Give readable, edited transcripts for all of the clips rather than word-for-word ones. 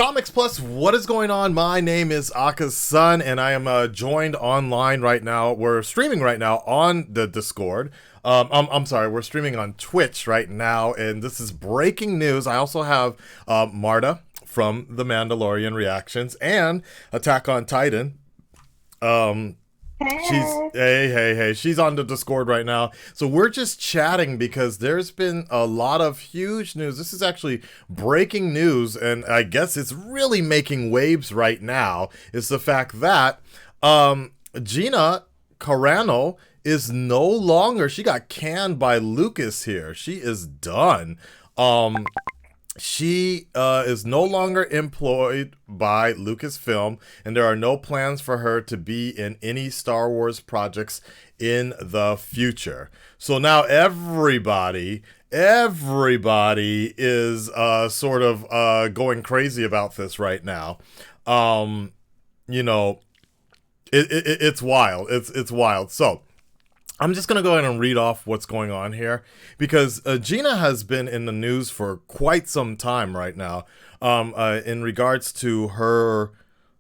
Comics Plus, what is going on? My name is Akasan, and I am joined online right now. We're streaming right now on the Discord. I'm sorry, we're streaming on Twitch right now, and this is breaking news. I also have Marta from The Mandalorian Reactions and Attack on Titan. She's on the Discord right now. So we're just chatting because there's been a lot of huge news. This is actually breaking news, and I guess it's really making waves right now. Is the fact that Gina Carano is no longer, she got canned by Lucas here. She is done. She is no longer employed by Lucasfilm, and there are no plans for her to be in any Star Wars projects in the future. So now everybody is sort of going crazy about this right now. You know, it's wild. It's wild. So I'm just going to go ahead and read off what's going on here because Gina has been in the news for quite some time right now in regards to her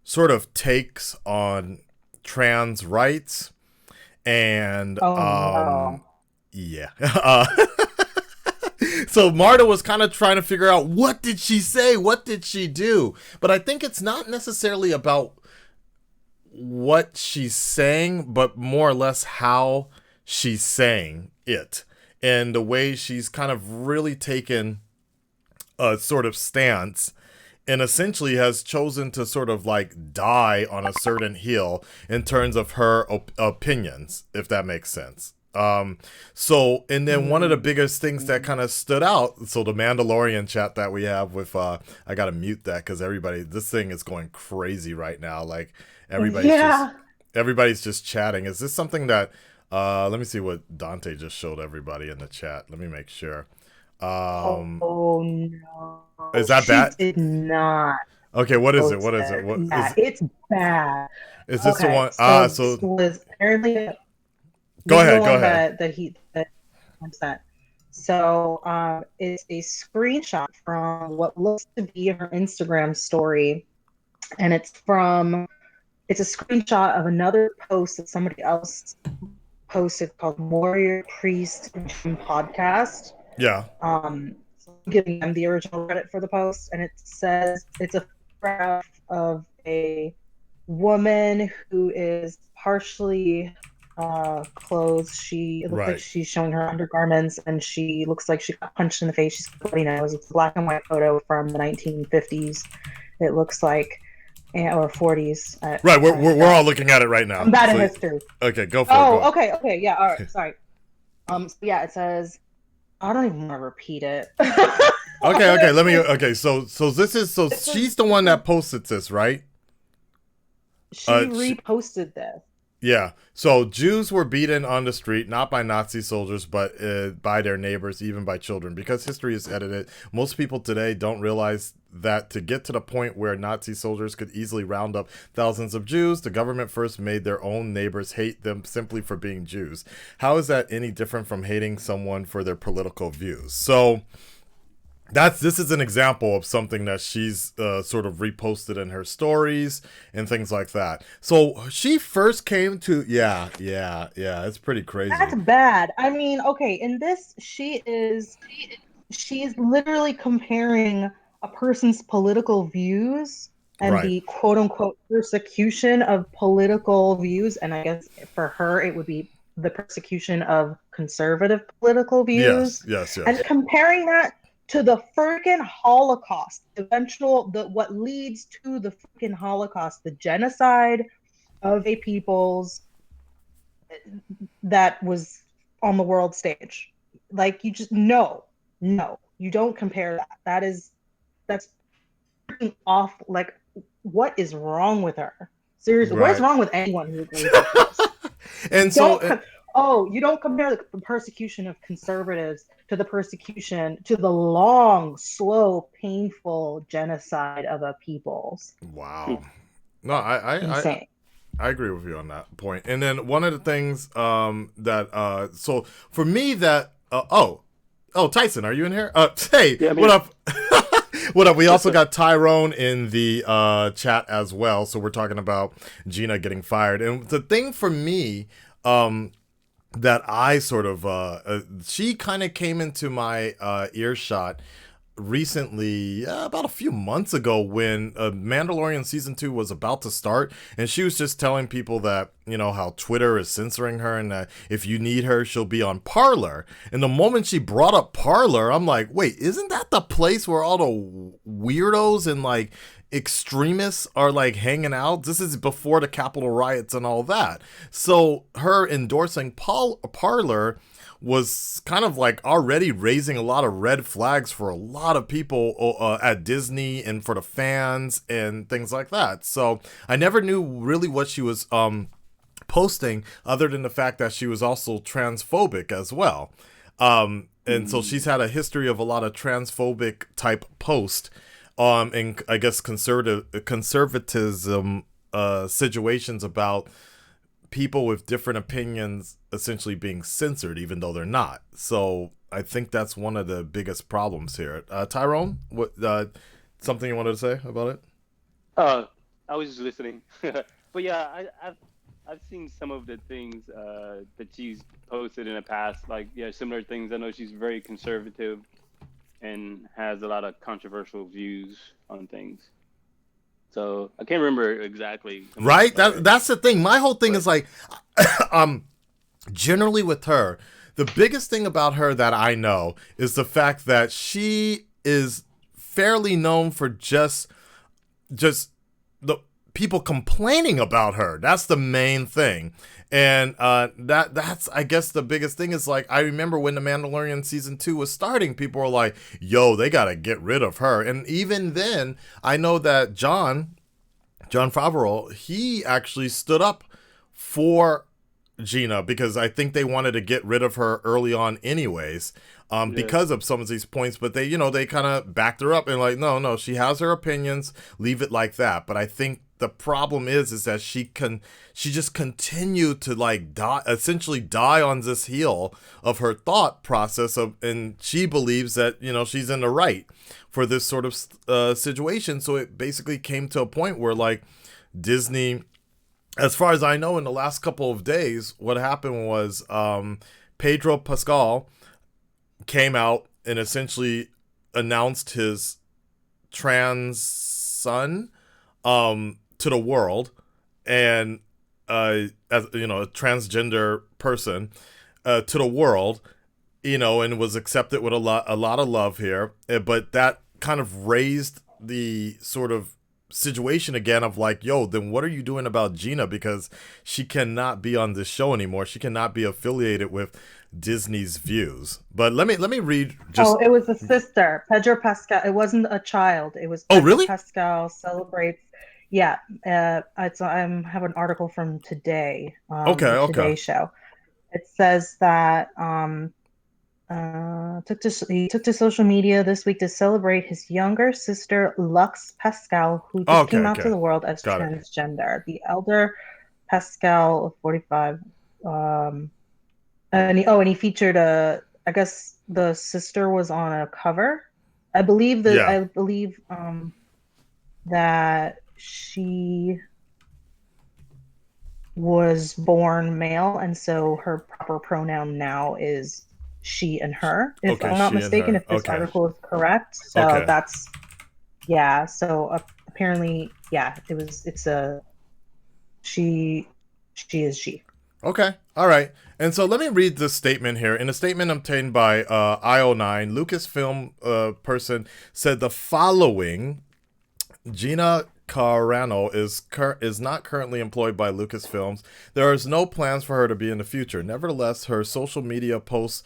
sort of takes on trans rights and yeah. So Marta was kind of trying to figure out, what did she say? What did she do? But I think it's not necessarily about what she's saying, but more or less how she's saying it and the way she's kind of really taken a sort of stance and essentially has chosen to sort of like die on a certain hill in terms of her opinions, if that makes sense. So, and then one of the biggest things that kind of stood out, so the Mandalorian chat that we have with, I gotta mute that because this thing is going crazy right now. Like everybody's just chatting. Is this something that, let me see what Dante just showed everybody in the chat. Let me make sure. Oh no. Is that bad? Did not. Okay, what is it? What is it? It's bad. Is this the one? So was apparently go ahead. So it's a screenshot from what looks to be her Instagram story, and it's a screenshot of another post that somebody else posted called Warrior Priest Podcast. Yeah. I'm giving them the original credit for the post, and it says it's a photograph of a woman who is partially clothed. It looks like she's showing her undergarments, and she looks like she got punched in the face. She's got bloody nose. It's a black and white photo from the 1950s. It looks like, or 40s. Right, we're all looking at it right now. I'm bad at history. Okay, go for it. Okay, yeah, all right, sorry. So yeah, it says, I don't even want to repeat it. Okay, so she's the one that posted this, right? She reposted this. Yeah, so Jews were beaten on the street, not by Nazi soldiers, but by their neighbors, even by children. Because history is edited, most people today don't realize that to get to the point where Nazi soldiers could easily round up thousands of Jews, the government first made their own neighbors hate them simply for being Jews. How is that any different from hating someone for their political views? So this is an example of something that she's sort of reposted in her stories and things like that. So she first came to, yeah, it's pretty crazy. That's bad. I mean, okay, in this, she's literally comparing a person's political views and the quote unquote persecution of political views. And I guess for her, it would be the persecution of conservative political views. Yes. And comparing that to the freaking Holocaust, what leads to the freaking Holocaust, the genocide of a peoples that was on the world stage. Like, you just, no, you don't compare that. That's freaking off. Like, what is wrong with her? Seriously, what is wrong with anyone who agrees with this? And you don't compare the persecution of conservatives to the long, slow, painful genocide of a peoples. Wow. No, I agree with you on that point. And then one of the things so for me that Tyson, are you in here? Hey, yeah, what up? What up? We also got Tyrone in the chat as well. So we're talking about Gina getting fired. And the thing for me, that I sort of, she kind of came into my earshot recently, about a few months ago, when Mandalorian season 2 was about to start, and she was just telling people that, you know, how Twitter is censoring her, and that if you need her, she'll be on Parler. And the moment she brought up Parler, I'm like, wait, isn't that the place where all the weirdos and like extremists are like hanging out? This is before the Capitol riots and all that. So her endorsing Parler was kind of like already raising a lot of red flags for a lot of people at Disney and for the fans and things like that. So I never knew really what she was posting, other than the fact that she was also transphobic as well. And so she's had a history of a lot of transphobic type posts, and I guess conservatism situations about people with different opinions essentially being censored, even though they're not. So I think that's one of the biggest problems here. Tyrone, what something you wanted to say about it? I was just listening, but yeah, I've seen some of the things that she's posted in the past, like similar things. I know she's very conservative and has a lot of controversial views on things. So I can't remember exactly. Right? That's the thing. My whole thing is like, generally with her, the biggest thing about her that I know is the fact that she is fairly known for just the people complaining about her. That's the main thing. And that's I guess the biggest thing is, like, I remember when the Mandalorian season 2 was starting, people were like, yo, they gotta get rid of her. And even then, I know that John Favreau, he actually stood up for Gina, because I think they wanted to get rid of her early on anyways, because of some of these points, but they kind of backed her up and like, no, she has her opinions, leave it like that. But I think the problem is that she just continued to like essentially die on this heel of her thought process and she believes that, she's in the right for this sort of situation. So it basically came to a point where, like, Disney, as far as I know, in the last couple of days, what happened was Pedro Pascal came out and essentially announced his trans son to the world, and as a transgender person to the world, and was accepted with a lot of love here. But that kind of raised the sort of situation again of like, yo, then what are you doing about Gina? Because she cannot be on this show anymore. She cannot be affiliated with Disney's views. But let me read just. Oh, it was a sister, Pedro Pascal. It wasn't a child. It was Pedro really? Pascal celebrates. Yeah, I have an article from today. Today show. It says that he took to social media this week to celebrate his younger sister Lux Pascal, who just came out to the world as transgender. The elder Pascal, 45, and he featured I guess the sister was on a cover. I believe that she was born male, and so her proper pronoun now is she and her, if I'm not mistaken, if this article is correct. So that's, so apparently, she is she. Okay. All right. And so let me read this statement here. In a statement obtained by IO9, Lucasfilm person said the following: Gina Carano is not currently employed by Lucasfilms. There is no plans for her to be in the future. Nevertheless, her social media posts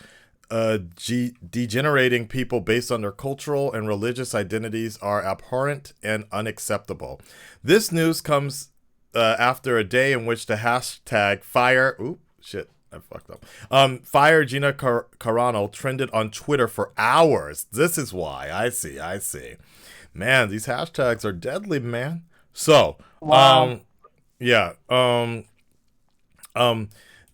degenerating people based on their cultural and religious identities are abhorrent and unacceptable. This news comes after a day in which the hashtag fire Gina Carano trended on Twitter for hours. This is why. I see. Man, these hashtags are deadly, man. So, wow. The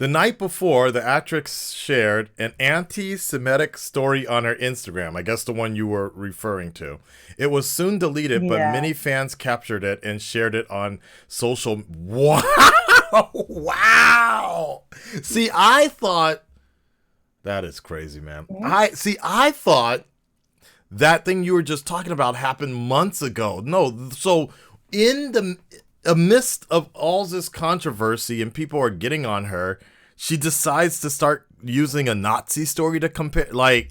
The night before, the actress shared an anti-Semitic story on her Instagram. I guess the one you were referring to. It was soon deleted, but Yeah. many fans captured it and shared it on social. Wow! Wow! See, I thought that is crazy, man. I thought that thing you were just talking about happened months ago. No, so in the amidst of all this controversy and people are getting on her, she decides to start using a Nazi story to compare. Like,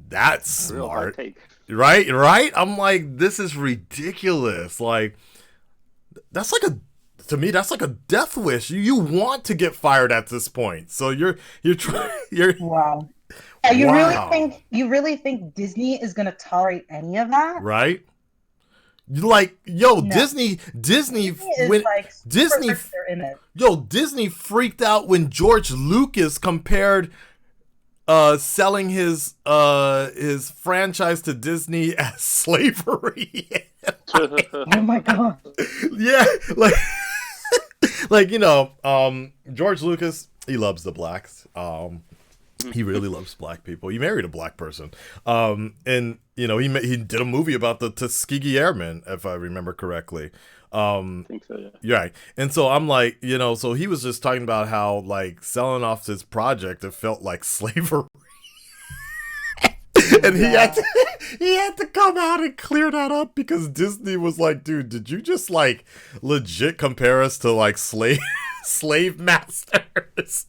that's Real hard smart. take. Right? I'm like, this is ridiculous. Like, that's like to me, that's like a death wish. You want to get fired at this point. So you're trying, Wow. Yeah, Wow. you really think Disney is gonna tolerate any of that? right? Like, yo, No. Disney Is when like Disney protect their image. Disney freaked out when George Lucas compared selling his franchise to Disney as slavery. Oh my god. Yeah, like George Lucas, he loves the blacks. He really loves black people. He married a black person. And he did a movie about the Tuskegee Airmen, if I remember correctly. I think so, yeah. Right. And so I'm like, so he was just talking about how, like, selling off this project, it felt like slavery. And he had to come out and clear that up because Disney was like, dude, did you just, like, legit compare us to, like, slave masters?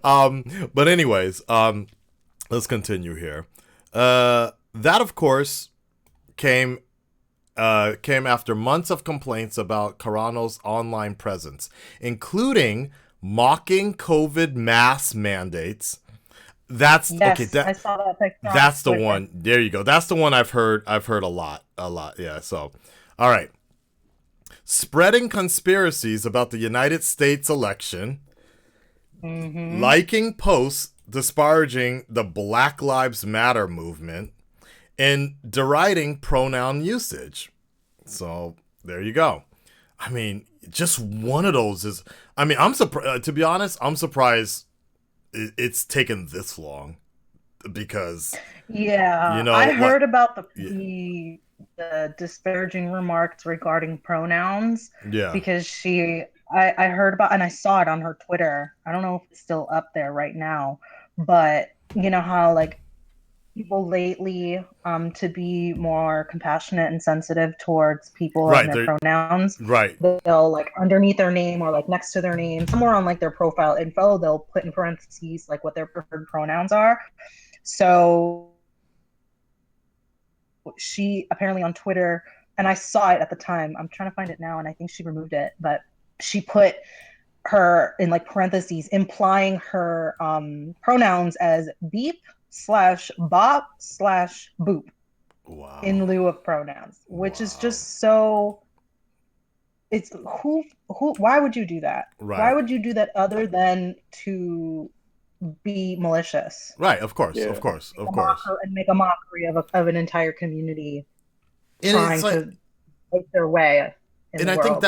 But anyways, let's continue here. That, of course, came after months of complaints about Carano's online presence, including mocking COVID mask mandates. That's Yes, okay. I saw that picture. That's the one. There you go. That's the one I've heard a lot. Yeah. So, all right. Spreading conspiracies about the United States election, liking posts disparaging the Black Lives Matter movement, and deriding pronoun usage. So there you go. I mean, just one of those is. I mean, I'm surprised. To be honest, I'm surprised it's taken this long because. Yeah, I heard about the disparaging remarks regarding pronouns. Yeah. Because I heard about, and I saw it on her Twitter. I don't know if it's still up there right now, but you know how, like, people lately, to be more compassionate and sensitive towards people and their pronouns. Right. They'll, like, underneath their name or, like, next to their name, somewhere on, like, their profile info, they'll put in parentheses, like, what their preferred pronouns are. So she apparently on Twitter, and I saw it at the time. I'm trying to find it now, and I think she removed it, but she put her in, like, parentheses, implying her pronouns as beep/bop/boop. Wow. In lieu of pronouns, which is just so. It's why would you do that? Right. Why would you do that other than to be malicious? Right, of course. And make a mockery of an entire community trying to make their way in the world.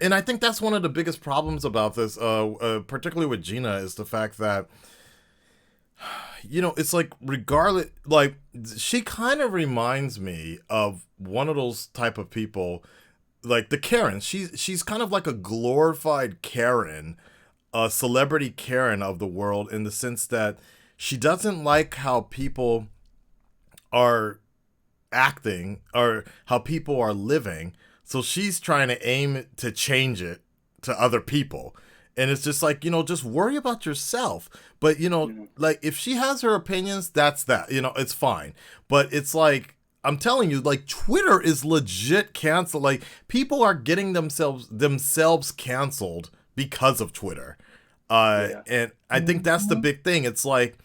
And I think that's one of the biggest problems about this, particularly with Gina, is the fact that, it's like, regardless, like, she kind of reminds me of one of those type of people, like the Karen. She's kind of like a glorified Karen, a celebrity Karen of the world, in the sense that she doesn't like how people are acting or how people are living. So she's trying to aim to change it to other people. And it's just like, just worry about yourself. But, like, if she has her opinions, that's that. It's fine. But it's like, I'm telling you, like, Twitter is legit canceled. Like, people are getting themselves canceled because of Twitter. And I think that's the big thing. It's like,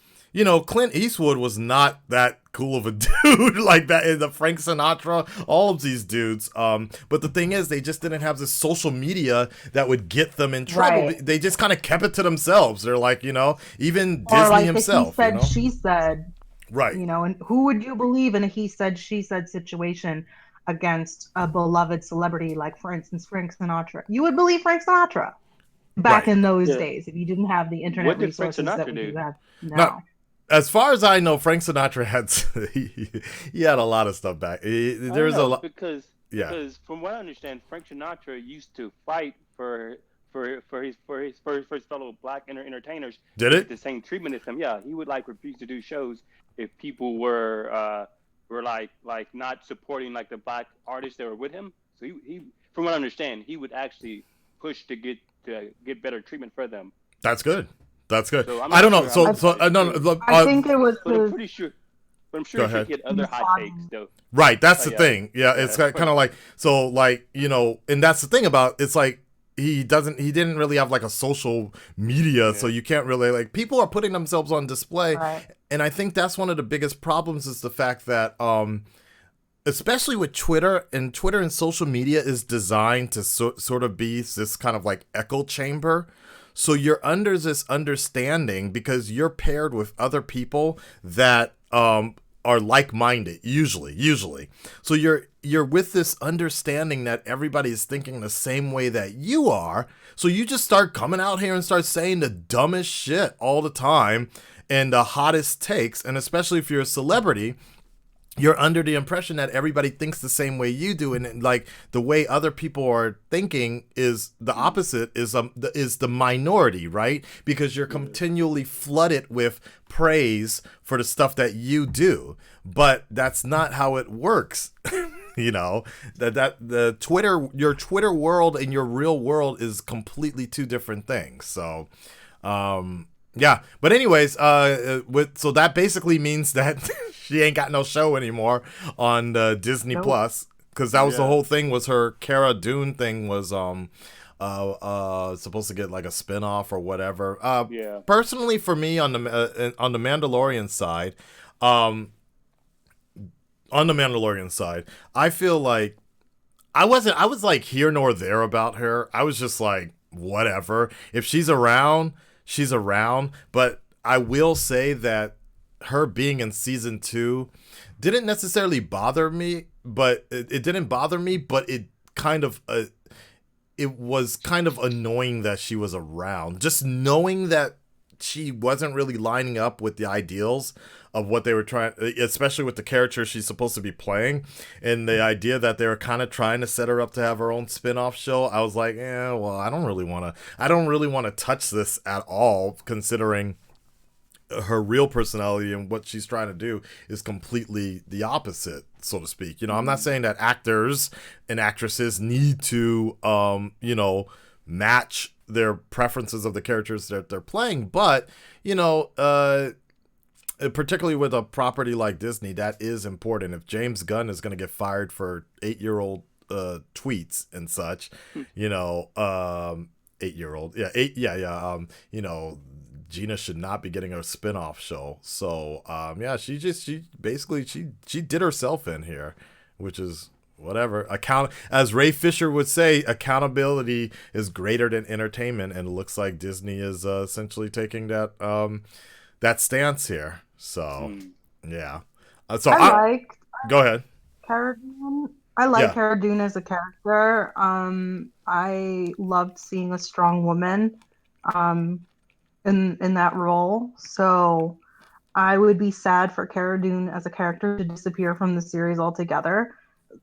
Clint Eastwood was not that cool of a dude like that, in the Frank Sinatra, all of these dudes. But the thing is, they just didn't have this social media that would get them in trouble. Right. They just kind of kept it to themselves. They're like, even Disney like himself. He said, she said. Right. And who would you believe in a he said, she said situation against a beloved celebrity like, for instance, Frank Sinatra? You would believe Frank Sinatra. back Right. in those Yeah. days, if you didn't have the internet What did Frank resources that Sinatra we do do? have now. Now, as far as I know, Frank Sinatra had he had a lot of stuff back. I There don't was a know lot. because Yeah. from what I understand, Frank Sinatra used to fight for his fellow black entertainers Did to get it? the same treatment as him. Yeah, he would like refuse to do shows if people were like not supporting like the black artists that were with him. So he from what I understand, he would actually push to get better treatment for them. That's good. That's good. So I'm I not don't know. sure how So much that is no, true, no, I think it was but I'm the pretty sure. But I'm Go sure ahead. he had other hot takes though. Right, that's Oh the yeah, thing. Yeah, it's yeah. kind of like so, like and that's the thing about it's like he didn't really have like a social media, so Yeah. you can't really like people are putting themselves on display, right. and I think that's one of the biggest problems is the fact that especially with Twitter and social media is designed to sort of be this kind of like echo chamber. So you're under this understanding because you're paired with other people that are like-minded usually. So you're with this understanding that everybody is thinking the same way that you are. So you just start coming out here and start saying the dumbest shit all the time and the hottest takes, and especially if you're a celebrity, you're under the impression that everybody thinks the same way you do, and like the way other people are thinking is the opposite, is the minority, right? Because you're continually flooded with praise for the stuff that you do, but that's not how it works. That your Twitter world and your real world is completely two different things. So yeah, but anyways, so that basically means that she ain't got no show anymore on Disney Nope. Plus, because that was the Yeah. whole thing. Was her Cara Dune thing was supposed to get like a spinoff or whatever. Yeah. Personally, for me on the Mandalorian side, I feel like I was like here nor there about her. I was just like, whatever. If she's around, she's around. But I will say that her being in season 2 didn't necessarily bother me, but it didn't bother me, but it kind of it was kind of annoying that she was around. Just knowing that she wasn't really lining up with the ideals of what they were trying, especially with the character she's supposed to be playing, and the idea that they were kind of trying to set her up to have her own spin-off show. I was like, well, I don't really want to touch this at all, considering her real personality and what she's trying to do is completely the opposite, so to speak. I'm not saying that actors and actresses need to match their preferences of the characters that they're playing, but particularly with a property like Disney, that is important. If James Gunn is going to get fired for 8-year-old tweets and such, 8-year-old, Gina should not be getting a spin-off show. So she basically did herself in here, which is whatever. As Ray Fisher would say, accountability is greater than entertainment, and it looks like Disney is essentially taking that stance here. So yeah. So go ahead. Cara Dune. I like Cara Dune as a character. I loved seeing a strong woman in that role. So I would be sad for Cara Dune as a character to disappear from the series altogether.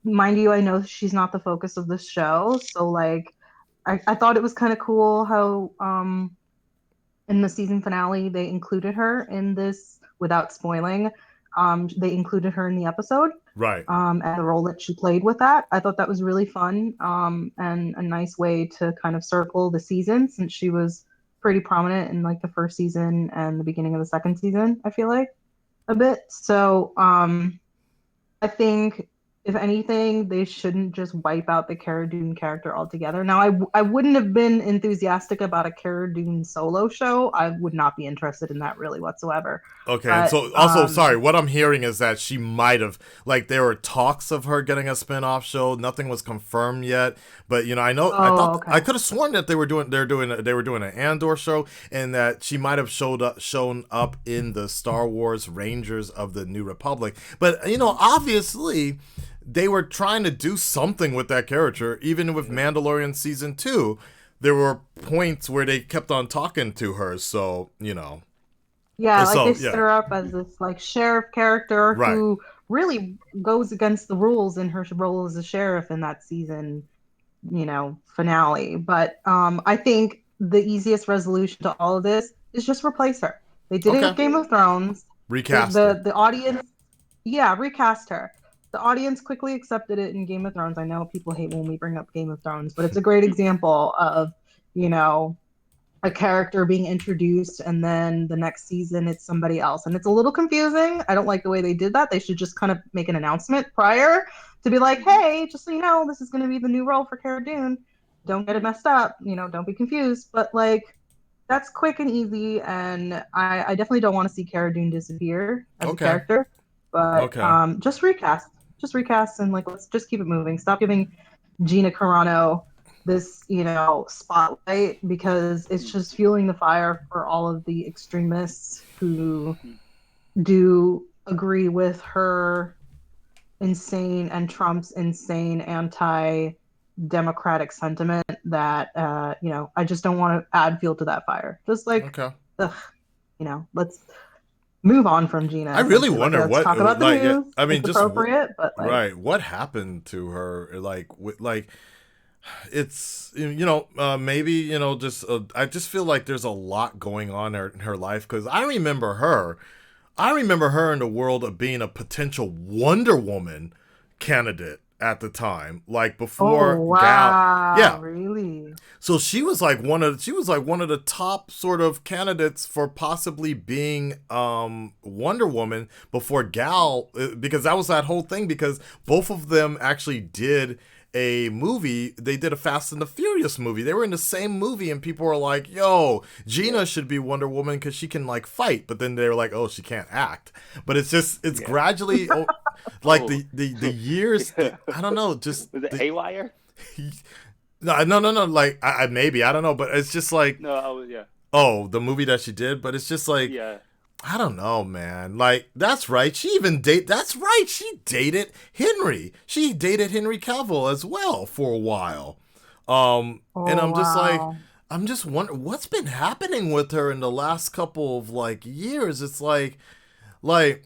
Mind you, I know she's not the focus of the show. So like I thought it was kind of cool how in the season finale they included her in this without spoiling. They included her in the episode. Right. And the role that she played with that. I thought that was really fun and a nice way to kind of circle the season, since she was pretty prominent in like the first season and the beginning of the second season, I feel like a bit. So I think if anything, they shouldn't just wipe out the Cara Dune character altogether. Now, I wouldn't have been enthusiastic about a Cara Dune solo show. I would not be interested in that really whatsoever. Okay, But, and so also, sorry, what I'm hearing is that she might have, like, there were talks of her getting a spin-off show. Nothing was confirmed yet, but I know I could have sworn that they were doing an Andor show, and that she might have shown up in the Star Wars Rangers of the New Republic. But obviously, they were trying to do something with that character, even with Mandalorian season 2. there were points where they kept on talking to her. So, you know. Yeah, like So, they set her up as this like sheriff character Right. who really goes against the rules in her role as a sheriff in that season, finale. But I think the easiest resolution to all of this is just replace her. They did it Okay. with Game of Thrones. Recast her. The audience, yeah, recast her. The audience quickly accepted it in Game of Thrones. I know people hate when we bring up Game of Thrones, but it's a great example of, a character being introduced and then the next season it's somebody else. And it's a little confusing. I don't like the way they did that. They should just kind of make an announcement prior to be like, hey, just so you know, this is going to be the new role for Cara Dune. Don't get it messed up. Don't be confused. But like, that's quick and easy. And I definitely don't want to see Cara Dune disappear as a character. But just recast. Just recast and like, let's just keep it moving. Stop giving Gina Carano this, spotlight, because it's just fueling the fire for all of the extremists who do agree with her insane and Trump's insane anti-democratic sentiment that, I just don't want to add fuel to that fire. Just like, let's move on from Gina. I really wonder what talk about the news. I mean, it's just appropriate, but like, right. What happened to her? It's maybe just I just feel like there's a lot going on in her life, because I remember her in the world of being a potential Wonder Woman candidate at the time, like before Gal. Yeah, really. So she was like one of the top sort of candidates for possibly being Wonder Woman before Gal, because that was that whole thing, because both of them actually did a movie. They did a Fast and the Furious movie. They were in the same movie, and people were like, yo, Gina should be Wonder Woman because she can like fight, but then they were like, oh, she can't act. But it's gradually like the years, I don't know, just was it Haywire? No, like I maybe, I don't know, but it's just like the movie that she did, but it's just like, I don't know, man. Like, that's right. She dated Henry. She dated Henry Cavill as well for a while. And I'm just wondering what's been happening with her in the last couple of like years. It's like I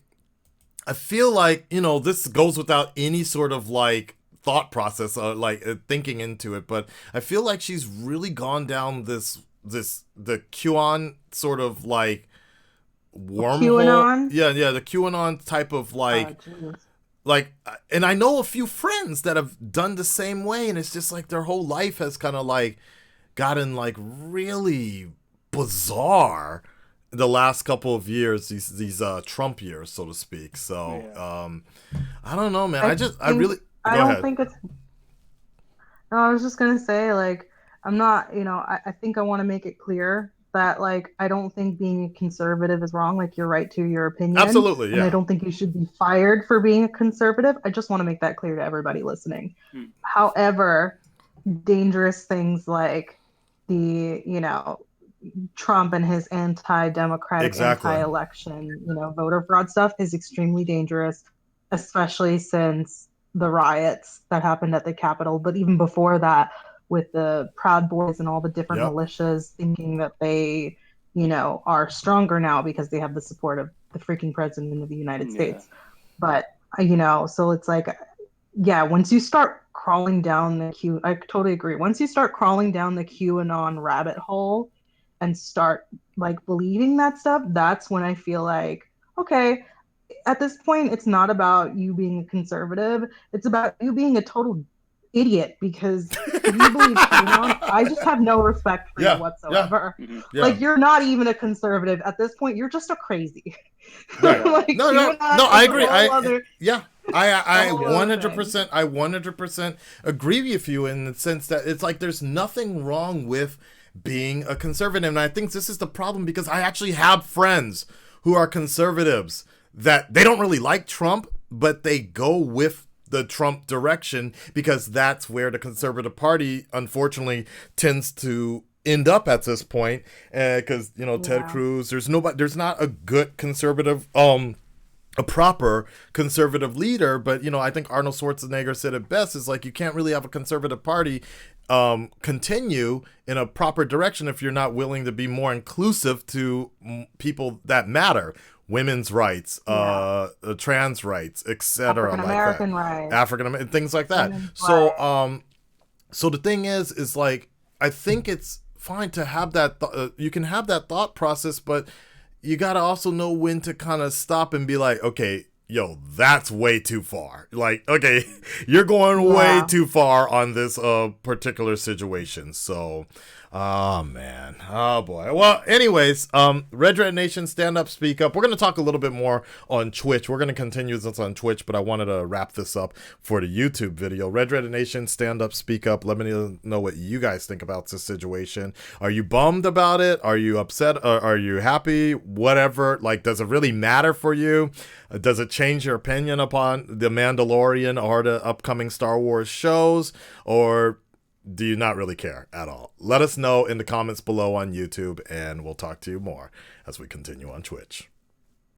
feel like, this goes without any sort of like thought process, thinking into it, but I feel like she's really gone down the QAnon sort of like wormhole. The QAnon type of like, and I know a few friends that have done the same way, and it's just like their whole life has kind of like gotten like really bizarre the last couple of years, these Trump years, so to speak. So I don't know, man. I was just gonna say, like, I'm not, I think I want to make it clear that, like, I don't think being a conservative is wrong. Like, you're right to your opinion. Absolutely, yeah. And I don't think you should be fired for being a conservative. I just want to make that clear to everybody listening. However, dangerous things like the, Trump and his anti-democratic, anti-election, voter fraud stuff is extremely dangerous, especially since the riots that happened at the Capitol. But even before that, with the Proud Boys and all the different militias thinking that they, are stronger now because they have the support of the freaking president of the United States. But, so it's like, once you start crawling down I totally agree. Once you start crawling down the QAnon rabbit hole and start like believing that stuff, that's when I feel like, okay, at this point, it's not about you being a conservative. It's about you being a total idiot, because if you believe QAnon, I just have no respect for you whatsoever. Like, you're not even a conservative at this point. You're just a crazy. Right. Like, no, I agree. I 100% agree with you in the sense that it's like there's nothing wrong with being a conservative, and I think this is the problem, because I actually have friends who are conservatives that they don't really like Trump, but they go with the Trump direction because that's where the conservative party unfortunately tends to end up at this point, because Ted Cruz, there's not a good conservative, a proper conservative leader. But I think Arnold Schwarzenegger said it best, is like, you can't really have a conservative party continue in a proper direction if you're not willing to be more inclusive to people that matter. Women's rights, trans rights, etc. African like American that. rights, African American things like that. women's So rights. so the thing is like, I think it's fine to have that you can have that thought process, but you got to also know when to kind of stop and be like, okay, yo, that's way too far. Like, okay, you're going way too far on this particular situation. So, oh man, oh boy. Well, anyways, Red Nation, stand up, speak up. We're gonna talk a little bit more on Twitch. We're gonna continue this on Twitch, but I wanted to wrap this up for the YouTube video. Red Nation, stand up, speak up. Let me know what you guys think about this situation. Are you bummed about it? Are you upset? Are you happy? Whatever. Like, does it really matter for you? Does it change your opinion upon The Mandalorian or the upcoming Star Wars shows? Or do you not really care at all? Let us know in the comments below on YouTube, and we'll talk to you more as we continue on Twitch.